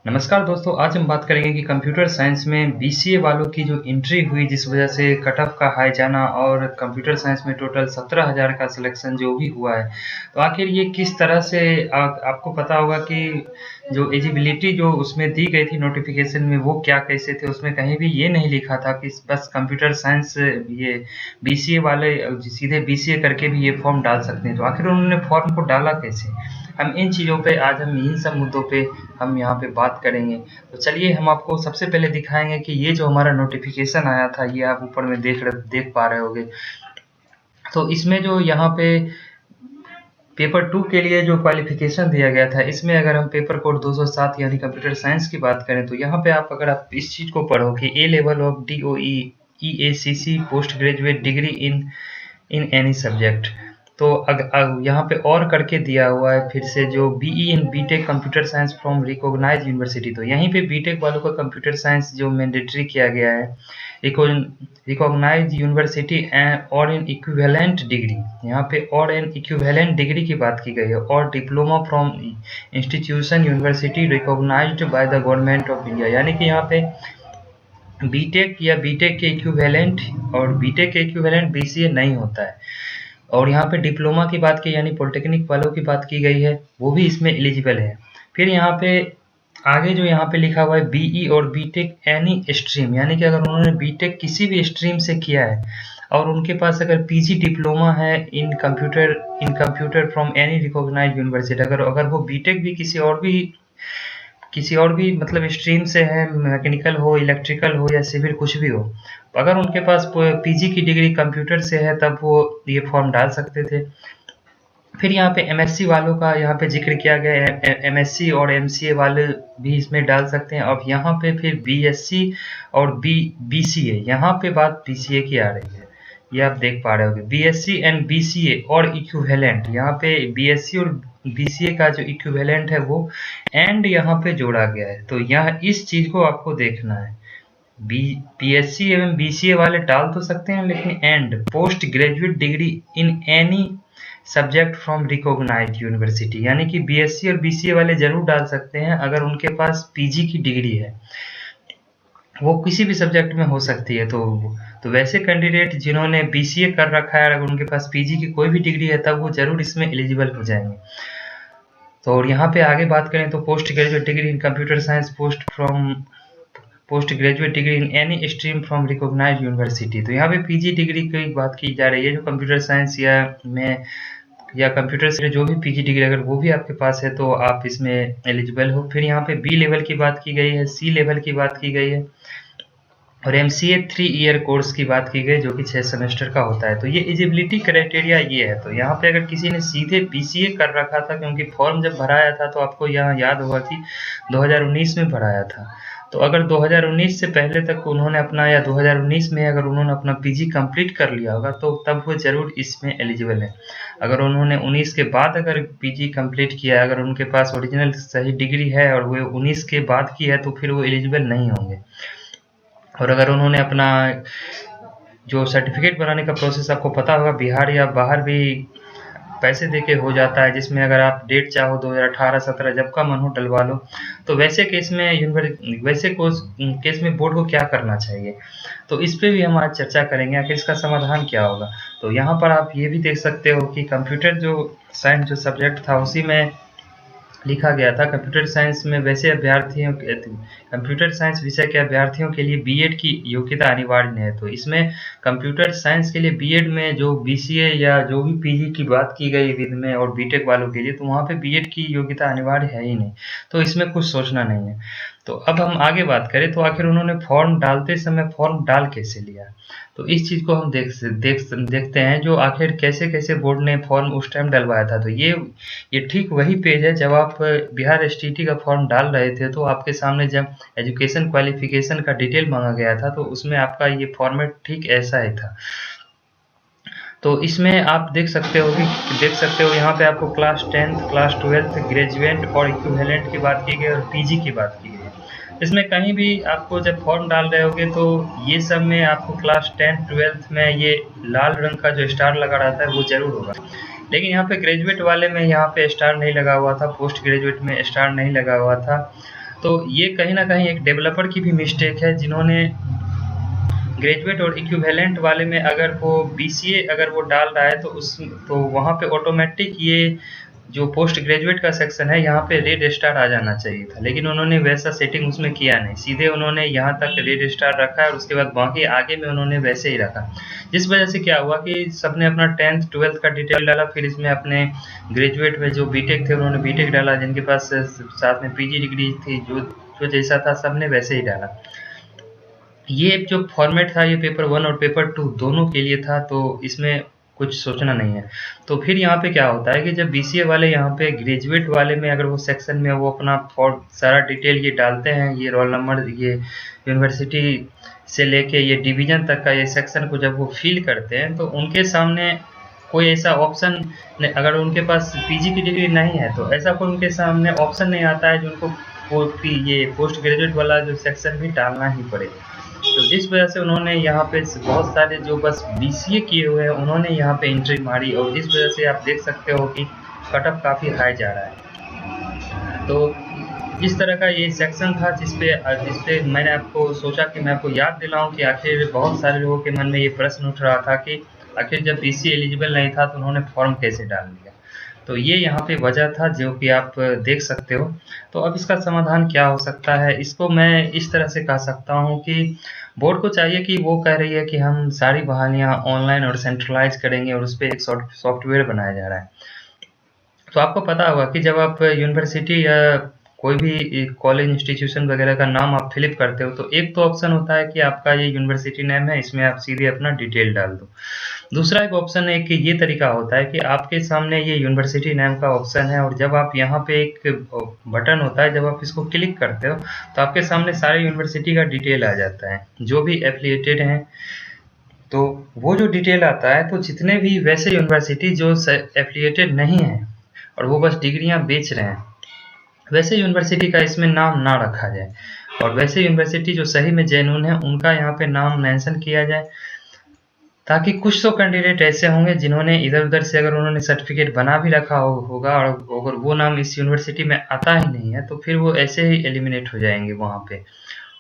नमस्कार दोस्तों, आज हम बात करेंगे कि कंप्यूटर साइंस में बीसीए वालों की जो एंट्री हुई जिस वजह से कट ऑफ का हाई जाना और कंप्यूटर साइंस में टोटल 17,000 का सिलेक्शन जो भी हुआ है, तो आखिर ये किस तरह से आपको पता होगा कि जो एलिजिबिलिटी जो उसमें दी गई थी नोटिफिकेशन में वो क्या कैसे थे, उसमें कहीं भी ये नहीं लिखा था कि बस कंप्यूटर साइंस ये बीसीए वाले सीधे बीसीए करके भी ये फॉर्म डाल सकते हैं। तो आखिर उन्होंने फॉर्म को डाला कैसे? हम इन चीज़ों पे आज हम इन सब मुद्दों पे हम यहाँ पे बात करेंगे। तो चलिए हम आपको सबसे पहले दिखाएंगे कि ये जो हमारा नोटिफिकेशन आया था, ये आप ऊपर में देख पा रहे होंगे। तो इसमें जो यहाँ पे पेपर 2 के लिए जो क्वालिफिकेशन दिया गया था, इसमें अगर हम पेपर कोड 207 यानी कंप्यूटर साइंस की बात करें, तो यहाँ पे अगर आप इस चीज़ को पढ़ो कि a level of DOE EACC post graduate degree in any subject, तो यहाँ पे और करके दिया हुआ है फिर से जो BE in BTech computer science from recognised university. तो यहीं पे बीटेक वालों का कंप्यूटर साइंस जो मैंडेटरी किया गया है, रिकॉग्नाइज्ड यूनिवर्सिटी और इन इक्विवेलेंट डिग्री, यहाँ पे और इन इक्विवेलेंट डिग्री की बात की गई है, और diploma from institution university recognised by the government of India. यानी कि यहाँ पे बीटेक या बीटेक के इक्विवेलेंट और बीटेक के इक्विवेलेंट बीसीए नहीं होता है। और यहाँ पे डिप्लोमा की बात की यानी पॉलिटेक्निक वालों की बात की गई है, वो भी इसमें एलिजिबल है। फिर यहाँ पे आगे जो यहाँ पे लिखा हुआ है बीई और बीटेक एनी स्ट्रीम, यानी कि अगर उन्होंने बीटेक किसी भी स्ट्रीम से किया है और उनके पास अगर पीजी डिप्लोमा है in computer from any recognised university, अगर वो बीटेक भी किसी और भी मतलब स्ट्रीम से है, मैकेनिकल हो, इलेक्ट्रिकल हो या सिविल कुछ भी हो, अगर उनके पास पीजी की डिग्री कंप्यूटर से है तब वो ये फॉर्म डाल सकते थे। फिर यहाँ पे एमएससी वालों का यहाँ पे जिक्र किया गया है, एमएससी और एमसीए वाले भी इसमें डाल सकते हैं। अब यहाँ पे फिर बीएससी और बीसीए, यहाँ पे बात बीसीए की आ रही है, ये आप देख पा रहे होंगे, बीएससी एंड बीसीए और इक्विवेलेंट, यहाँ पे बीएससी और बीसीए का जो इक्विवेलेंट है वो एंड यहाँ पे जोड़ा गया है। तो यहाँ इस चीज को आपको देखना है, बीएससी एवं बीसीए वाले डाल तो सकते हैं, लेकिन and post graduate degree in any subject from recognised university, यानी कि बीएससी और बीसीए वाले जरूर डाल सकते हैं अगर उनके पास पीजी की डिग्री है, वो किसी भी सब्जेक्ट में हो सकती है। तो वैसे कैंडिडेट जिन्होंने बीसीए कर रखा है अगर उनके पास पीजी की कोई भी डिग्री है तब वो जरूर इसमें एलिजिबल हो जाएंगे। तो और यहाँ पे आगे बात करें तो post graduate degree in computer science post graduate degree in any stream from recognised university, तो यहाँ पे पीजी डिग्री की बात की जा रही है, जो कंप्यूटर साइंस या कंप्यूटर से जो भी पीजी डिग्री अगर वो भी आपके पास है तो आप इसमें एलिजिबल हो। फिर यहाँ पे बी लेवल की बात की गई है, सी लेवल की बात की गई है, और एमसीए 3 ईयर कोर्स की बात की गई जो कि 6 सेमेस्टर का होता है। तो ये एलिजिबिलिटी क्राइटेरिया ये है। तो यहाँ पे अगर किसी ने सीधे बीसीए कर रखा था, क्योंकि फॉर्म जब भराया था तो आपको यहाँ याद होगा कि 2019 में भराया था, तो अगर 2019 से पहले तक उन्होंने अपना या 2019 में अगर उन्होंने अपना पीजी कंप्लीट कर लिया होगा तो तब वो जरूर इसमें एलिजिबल है। अगर उन्होंने 19 के बाद अगर पीजी कंप्लीट किया है, अगर उनके पास ओरिजिनल सही डिग्री है और वो 19 के बाद की है तो फिर वो एलिजिबल नहीं होंगे। और अगर उन्होंने अपना जो सर्टिफिकेट बनाने का प्रोसेस आपको पता होगा, बिहार या बाहर भी पैसे देके हो जाता है, जिसमें अगर आप डेट चाहो 2018-17 जब का मन हो डलवा लो। तो वैसे केस में बोर्ड को क्या करना चाहिए, तो इस पे भी हम आज चर्चा करेंगे, आखिर इसका समाधान क्या होगा। तो यहाँ पर आप ये भी देख सकते हो कि कंप्यूटर जो साइंस जो सब्जेक्ट था उसी में लिखा गया था कंप्यूटर साइंस विषय के अभ्यर्थियों के लिए बीएड की योग्यता अनिवार्य है। तो इसमें कंप्यूटर साइंस के लिए बीएड में जो बीसीए या जो भी पीजी की बात की गई विद में और बीटेक वालों के लिए, तो वहाँ पे बीएड की योग्यता अनिवार्य है ही नहीं, तो इसमें कुछ सोचना नहीं है। तो अब हम आगे बात करें तो आखिर उन्होंने फॉर्म डालते समय फॉर्म डाल कैसे लिया, तो इस चीज को हम देखते हैं जो आखिर कैसे कैसे बोर्ड ने फॉर्म उस टाइम डलवाया था। तो ये ठीक वही पेज है जब आप बिहार एसटीटी का फॉर्म डाल रहे थे, तो आपके सामने जब एजुकेशन क्वालिफिकेशन का डिटेल मांगा गया था तो उसमें आपका ये फॉर्मेट ठीक ऐसा ही था। तो इसमें आप देख सकते हो यहाँ पे आपको class 10th class 12th graduate और इक्विवेलेंट की बात की गई और पीजी की बात की गई। इसमें कहीं भी आपको जब फॉर्म डाल रहे होगे तो ये सब में आपको क्लास 10th 12th में ये लाल रंग का जो स्टार लगा रहता है वो जरूर होगा, लेकिन यहाँ पे ग्रेजुएट वाले में यहाँ पे स्टार नहीं लगा हुआ था, पोस्ट ग्रेजुएट में स्टार नहीं लगा हुआ था। तो ये कहीं ना कहीं एक डेवलपर की भी मिस्टेक है, जिन्होंने ग्रेजुएट और इक्विवेलेंट वाले में अगर वो बीसीए अगर वो डाल रहा है तो वहाँ पे ऑटोमेटिक ये जो पोस्ट ग्रेजुएट का सेक्शन है यहाँ पे रेड स्टार आ जाना चाहिए था, लेकिन उन्होंने वैसा सेटिंग उसमें किया नहीं, सीधे उन्होंने यहाँ तक रेड स्टार रखा है और उसके बाद बाकी आगे में उन्होंने वैसे ही रखा, जिस वजह से क्या हुआ कि सबने अपना 10th 12th का डिटेल डाला, फिर इसमें अपने ग्रेजुएट में जो बीटेक थे उन्होंने बीटेक डाला, जिनके पास साथ में पीजी डिग्री थी जो जो जैसा था सबने वैसे ही डाला। ये जो फॉर्मेट था ये पेपर 1 और पेपर 2 दोनों के लिए था, तो इसमें कुछ सोचना नहीं है। तो फिर यहाँ पे क्या होता है कि जब बीसीए वाले यहाँ पे ग्रेजुएट वाले में अगर वो सेक्शन में वो अपना सारा डिटेल ये डालते हैं, ये रोल नंबर, ये यूनिवर्सिटी से लेके ये डिवीजन तक का ये सेक्शन को जब वो फिल करते हैं तो उनके सामने कोई ऐसा ऑप्शन अगर उनके पास पीजी की डिग्री नहीं है तो ऐसा कोई उनके सामने ऑप्शन नहीं आता है जो उनको ये पोस्ट ग्रेजुएट वाला जो सेक्शन भी डालना ही पड़ेगा। तो जिस वजह से उन्होंने यहाँ पे बहुत सारे जो बस बीसीए किए हुए हैं उन्होंने यहाँ पे एंट्री मारी, और जिस वजह से आप देख सकते हो कि कटअप काफ़ी हाई जा रहा है। तो इस तरह का ये सेक्शन था जिसपे मैंने आपको सोचा कि मैं आपको याद दिलाऊं कि आखिर बहुत सारे लोगों के मन में ये प्रश्न उठ रहा था कि आखिर जब बीसीए एलिजिबल नहीं था तो उन्होंने फॉर्म कैसे डाल दिया। तो ये यहाँ पे वजह था जो कि आप देख सकते हो। तो अब इसका समाधान क्या हो सकता है, इसको मैं इस तरह से कह सकता हूँ कि बोर्ड को चाहिए कि वो कह रही है कि हम सारी बहालियाँ ऑनलाइन और सेंट्रलाइज करेंगे और उस पर एक सॉफ्टवेयर बनाया जा रहा है। तो आपको पता होगा कि जब आप यूनिवर्सिटी या कोई भी कॉलेज इंस्टीट्यूशन वगैरह का नाम आप फिलिप करते हो तो एक तो ऑप्शन होता है कि आपका ये यूनिवर्सिटी नेम है, इसमें आप सीधे अपना डिटेल डाल दो। दूसरा एक ऑप्शन है कि ये तरीका होता है कि आपके सामने ये यूनिवर्सिटी नेम का ऑप्शन है और जब आप यहाँ पे एक बटन होता है, जब आप इसको क्लिक करते हो तो आपके सामने सारे यूनिवर्सिटी का डिटेल आ जाता है जो भी एफिलिएटेड हैं। तो वो जो डिटेल आता है तो जितने भी वैसे यूनिवर्सिटी जो एफिलिएटेड नहीं है और वो बस डिग्रियां बेच रहे हैं, वैसे यूनिवर्सिटी का इसमें नाम ना रखा जाए, और वैसे यूनिवर्सिटी जो सही में जेन्युइन है उनका यहाँ पे नाम मेंशन किया जाए, ताकि कुछ तो कैंडिडेट ऐसे होंगे जिन्होंने इधर उधर से अगर उन्होंने सर्टिफिकेट बना भी रखा होगा और अगर वो नाम इस यूनिवर्सिटी में आता ही नहीं है तो फिर वो ऐसे ही एलिमिनेट हो जाएंगे वहाँ पे।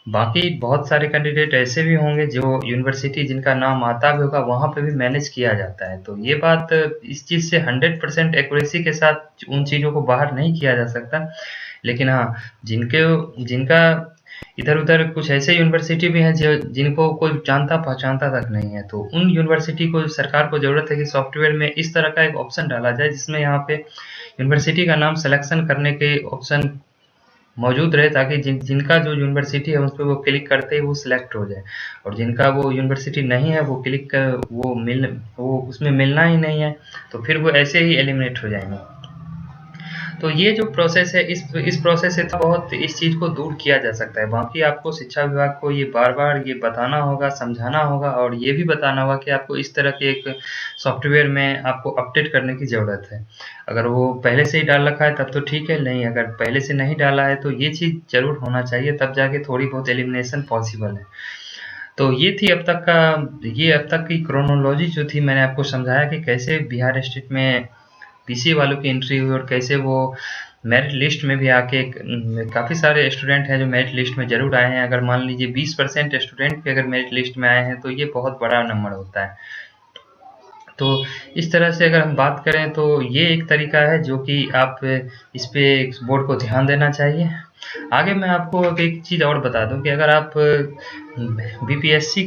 बाकी बहुत सारे कैंडिडेट ऐसे भी होंगे जो यूनिवर्सिटी जिनका नाम आता भी होगा वहाँ पे भी मैनेज किया जाता है। तो ये बात इस चीज़ से 100% एक्यूरेसी के साथ उन चीज़ों को बाहर नहीं किया जा सकता, लेकिन हाँ जिनका इधर उधर कुछ ऐसे यूनिवर्सिटी भी हैं जिनको कोई जानता पहचानता तक नहीं है, तो उन यूनिवर्सिटी को सरकार को ज़रूरत है कि सॉफ्टवेयर में इस तरह का एक ऑप्शन डाला जाए जिसमें यहाँ पे यूनिवर्सिटी का नाम सिलेक्शन करने के ऑप्शन मौजूद रहे, ताकि जिनका जो यूनिवर्सिटी है उस पर वो क्लिक करते ही वो सिलेक्ट हो जाए, और जिनका वो यूनिवर्सिटी नहीं है वो क्लिक कर वो उसमें मिलना ही नहीं है तो फिर वो ऐसे ही एलिमिनेट हो जाएंगे। तो ये जो प्रोसेस है इस प्रोसेस से बहुत इस चीज़ को दूर किया जा सकता है। बाकी आपको शिक्षा विभाग को ये बार-बार ये बताना होगा, समझाना होगा और ये भी बताना होगा कि आपको इस तरह के एक सॉफ्टवेयर में आपको अपडेट करने की ज़रूरत है। अगर वो पहले से ही डाल रखा है तब तो ठीक है, नहीं अगर पहले से नहीं डाला है तो ये चीज़ ज़रूर होना चाहिए, तब जाके थोड़ी बहुत एलिमिनेशन पॉसिबल है। तो ये थी अब तक की क्रोनोलॉजी जो थी, मैंने आपको समझाया कि कैसे बिहार स्टेट में बीसीए वालों की एंट्री हुई और कैसे वो मेरिट लिस्ट में भी आके काफ़ी सारे स्टूडेंट हैं जो मेरिट लिस्ट में ज़रूर आए हैं। अगर मान लीजिए 20% स्टूडेंट भी अगर मेरिट लिस्ट में आए हैं तो ये बहुत बड़ा नंबर होता है। तो इस तरह से अगर हम बात करें तो ये एक तरीका है जो कि आप इस पे बोर्ड को ध्यान देना चाहिए। आगे मैं आपको एक चीज़ और बता दूं कि अगर आप बीपीएससी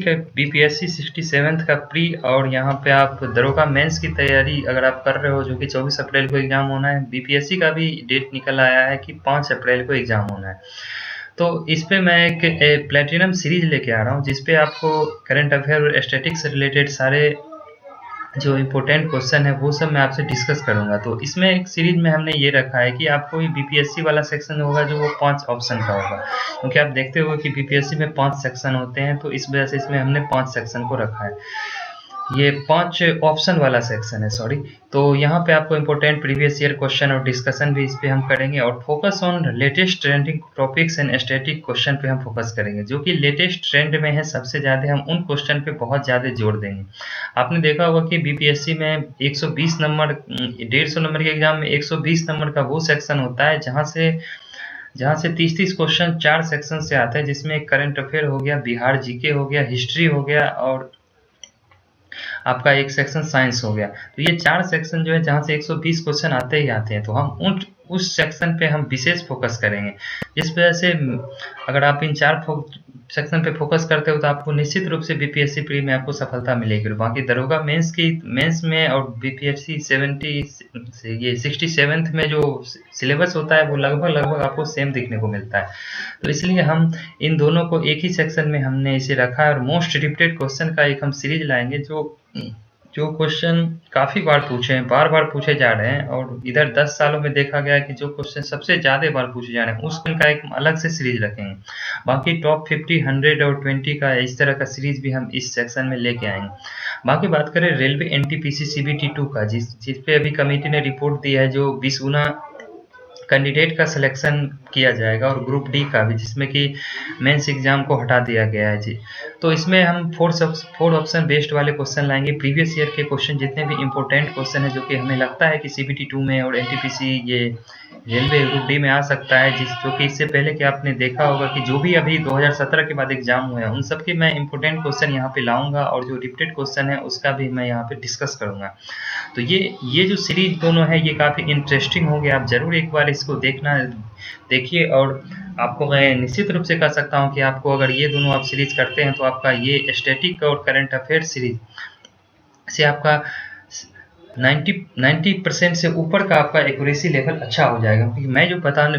67th का प्री और यहाँ पे आप दरोगा मेंस की तैयारी अगर आप कर रहे हो जो कि 24 अप्रैल को एग्ज़ाम होना है, बीपीएससी का भी डेट निकल आया है कि 5 अप्रैल को एग्ज़ाम होना है। तो इस पे मैं एक प्लेटिनम सीरीज लेके आ रहा हूँ जिसपे आपको करंट अफेयर और स्टैटिक्स से रिलेटेड सारे जो इम्पोर्टेंट क्वेश्चन है वो सब मैं आपसे डिस्कस करूंगा। तो इसमें एक सीरीज में हमने ये रखा है कि आपको ये बीपीएससी वाला सेक्शन होगा जो वो 5 ऑप्शन का होगा, क्योंकि आप देखते हो कि बीपीएससी में 5 सेक्शन होते हैं, तो इस वजह से इसमें हमने 5 सेक्शन को रखा है। ये 5 ऑप्शन वाला सेक्शन है, सॉरी। तो यहाँ पे आपको इम्पोर्टेंट प्रीवियस ईयर क्वेश्चन और डिस्कशन भी इस पे हम करेंगे, और focus on latest trending topics and static question पे हम फोकस करेंगे। जो कि लेटेस्ट ट्रेंड में है सबसे ज़्यादा हम उन क्वेश्चन पे बहुत ज़्यादा जोर देंगे। आपने देखा होगा कि बीपीएससी में 120 नंबर 150 नंबर के एग्जाम में 120 नंबर का वो सेक्शन होता है जहाँ से जहाँ से 30-30 क्वेश्चन 4 सेक्शन से आते हैं, जिसमें करंट अफेयर हो गया, बिहार जीके हो गया, हिस्ट्री हो गया और आपका एक सेक्शन साइंस हो गया। तो ये 4 सेक्शन जो है जहाँ से 120 क्वेश्चन आते ही आते हैं, तो हम उस सेक्शन पे हम विशेष फोकस करेंगे। जिस वजह से अगर आप इन 4 सेक्शन पे फोकस करते हो तो आपको निश्चित रूप से बीपीएससी प्री में आपको सफलता मिलेगी। बाकी दरोगा मेंस में और बीपीएससी 67th में जो सिलेबस होता है वो लगभग आपको सेम देखने को मिलता है। तो इसलिए हम इन दोनों को एक ही सेक्शन में हमने इसे रखा है और मोस्ट रिपीटेड क्वेश्चन का एक हम सीरीज लाएंगे जो क्वेश्चन काफी बार पूछे हैं, बार पूछे जा रहे हैं, और इधर 10 सालों में देखा गया है कि जो क्वेश्चन सबसे ज्यादा बार पूछे जा रहे हैं उसका एक अलग से सीरीज रखेंगे। बाकी टॉप 50, 100 और 20 का इस तरह का सीरीज भी हम इस सेक्शन में लेके आएंगे। बाकी बात करें रेलवे एनटीपीसी CBT 2 का, जिस पे अभी कमेटी ने रिपोर्ट दी है, जो 20 गुना कैंडिडेट का सिलेक्शन किया जाएगा, और ग्रुप डी का भी, जिसमें कि मेंस एग्जाम को हटा दिया गया है जी। तो इसमें हम 4 ऑप्शन बेस्ड वाले क्वेश्चन लाएंगे, प्रीवियस ईयर के क्वेश्चन जितने भी इंपॉर्टेंट क्वेश्चन है जो कि हमें लगता है कि CBT 2 में और एनटीपीसी ये रेलवे ग्रुप डी में आ सकता है, जो कि इससे पहले कि आपने देखा होगा कि जो भी अभी 2017 के बाद एग्जाम हुए हैं उन सब के मैं इंपॉर्टेंट क्वेश्चन यहाँ पे लाऊंगा, और जो रिपीटेड क्वेश्चन है उसका भी मैं यहाँ पे डिस्कस करूंगा। तो ये जो सीरीज दोनों है ये काफ़ी इंटरेस्टिंग होंगे, आप ज़रूर एक बार इसको देखिए। और आपको मैं निश्चित रूप से कह सकता हूँ कि आपको अगर ये दोनों आप सीरीज करते हैं तो आपका ये स्टैटिक और करंट अफेयर सीरीज से आपका 90% से ऊपर का आपका एक्यूरेसी लेवल अच्छा हो जाएगा। क्योंकि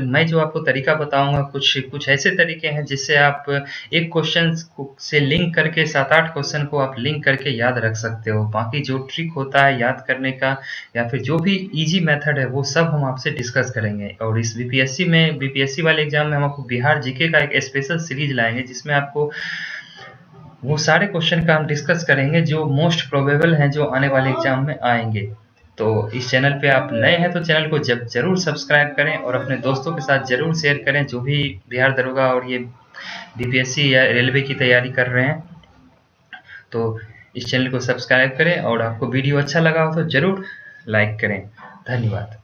मैं जो आपको तरीका बताऊंगा, कुछ ऐसे तरीके हैं जिससे आप एक क्वेश्चन से लिंक करके 7-8 क्वेश्चन को आप लिंक करके याद रख सकते हो। बाकी जो ट्रिक होता है याद करने का या फिर जो भी इजी मेथड है वो सब हम आपसे डिस्कस करेंगे। और इस बीपीएससी वाले एग्जाम में हम आपको बिहार जीके का एक स्पेशल सीरीज लाएंगे, जिसमें आपको वो सारे क्वेश्चन का हम डिस्कस करेंगे जो मोस्ट प्रोबेबल हैं, जो आने वाले एग्जाम में आएंगे। तो इस चैनल पे आप नए हैं तो चैनल को जरूर सब्सक्राइब करें और अपने दोस्तों के साथ जरूर शेयर करें, जो भी बिहार दरोगा और ये बीपीएससी या रेलवे की तैयारी कर रहे हैं। तो इस चैनल को सब्सक्राइब करें, और आपको वीडियो अच्छा लगा हो तो जरूर लाइक करें। धन्यवाद।